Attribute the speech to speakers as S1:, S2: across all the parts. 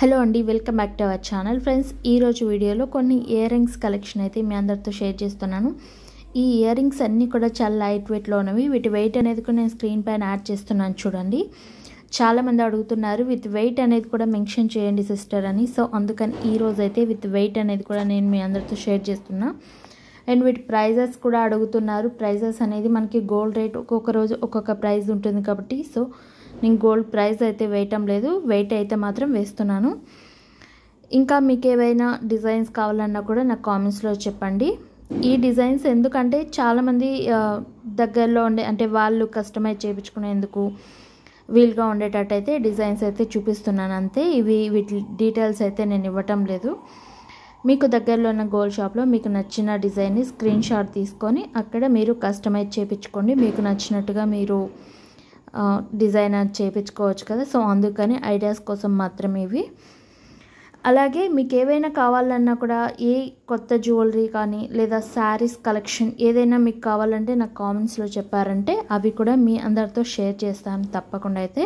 S1: Hello అండి, welcome back to our channel. Friends, ఈరోజు వీడియోలో కొన్ని ఇయర్ రింగ్స్ కలెక్షన్ అయితే మీ అందరితో షేర్ చేస్తున్నాను. ఈ ఇయర్ రింగ్స్ అన్నీ కూడా చాలా లైట్ వెయిట్లో ఉన్నవి. వీటి వెయిట్ అనేది కూడా నేను స్క్రీన్ పైన యాడ్ చేస్తున్నాను చూడండి. చాలామంది అడుగుతున్నారు విత్ వెయిట్ అనేది కూడా మెన్షన్ చేయండి సిస్టర్ అని. సో అందుకని ఈరోజు అయితే విత్ వెయిట్ అనేది కూడా నేను మీ అందరితో షేర్ చేస్తున్నా. అండ్ వీటి ప్రైజెస్ కూడా అడుగుతున్నారు. ప్రైజెస్ అనేది మనకి గోల్డ్ రేట్ ఒక్కొక్క రోజు ఒక్కొక్క ప్రైస్ ఉంటుంది కాబట్టి సో నేను గోల్డ్ ప్రైస్ అయితే వేయటం లేదు, వెయిట్ అయితే మాత్రం వేస్తున్నాను. ఇంకా మీకు ఏవైనా డిజైన్స్ కావాలన్నా కూడా నాకు కామెంట్స్లో చెప్పండి. ఈ డిజైన్స్ ఎందుకంటే చాలామంది దగ్గరలో ఉండే అంటే వాళ్ళు కస్టమైజ్ చేయించుకునేందుకు వీలుగా ఉండేటట్టయితే డిజైన్స్ అయితే చూపిస్తున్నాను అంతే. వీటి డీటెయిల్స్ అయితే నేను ఇవ్వటం లేదు. మీకు దగ్గరలో ఉన్న గోల్డ్ షాప్లో మీకు నచ్చిన డిజైన్ని స్క్రీన్ షాట్ తీసుకొని అక్కడ మీరు కస్టమైజ్ చేయించుకోండి. మీకు నచ్చినట్టుగా మీరు డిజైన్ చేయించుకోవచ్చు కదా. సో అందుకని ఐడియాస్ కోసం మాత్రమే ఇవి. అలాగే మీకు ఏవైనా కావాలన్నా కూడా ఏ కొత్త జ్యువెలరీ కానీ లేదా శారీస్ కలెక్షన్ ఏదైనా మీకు కావాలంటే నాకు కామెంట్స్లో చెప్పారంటే అవి కూడా మీ అందరితో షేర్ చేస్తాను తప్పకుండా. అయితే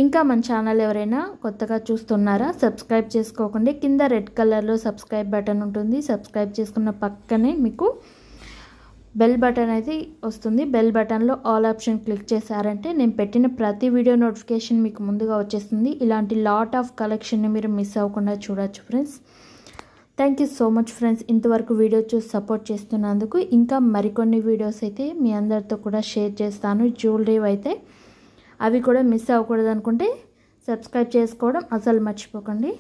S1: ఇంకా మన ఛానల్ ఎవరైనా కొత్తగా చూస్తున్నారా, సబ్స్క్రైబ్ చేసుకోకండి. కింద రెడ్ కలర్లో సబ్స్క్రైబ్ బటన్ ఉంటుంది. సబ్స్క్రైబ్ చేసుకున్న పక్కనే మీకు బెల్ బటన్ అయితే వస్తుంది. బెల్ బటన్లో ఆల్ ఆప్షన్ క్లిక్ చేశారంటే నేను పెట్టిన ప్రతి వీడియో నోటిఫికేషన్ మీకు ముందుగా వచ్చేస్తుంది. ఇలాంటి లాట్ ఆఫ్ కలెక్షన్ని మీరు మిస్ అవ్వకుండా చూడొచ్చు friends. Thank you so much friends, ఇంతవరకు వీడియో చూసి సపోర్ట్ చేస్తున్నందుకు. ఇంకా మరికొన్ని వీడియోస్ అయితే మీ అందరితో కూడా షేర్ చేస్తాను. జ్యువెలరీ అయితే అవి కూడా మిస్ అవ్వకూడదు అనుకుంటే సబ్స్క్రైబ్ చేసుకోవడం అసలు మర్చిపోకండి.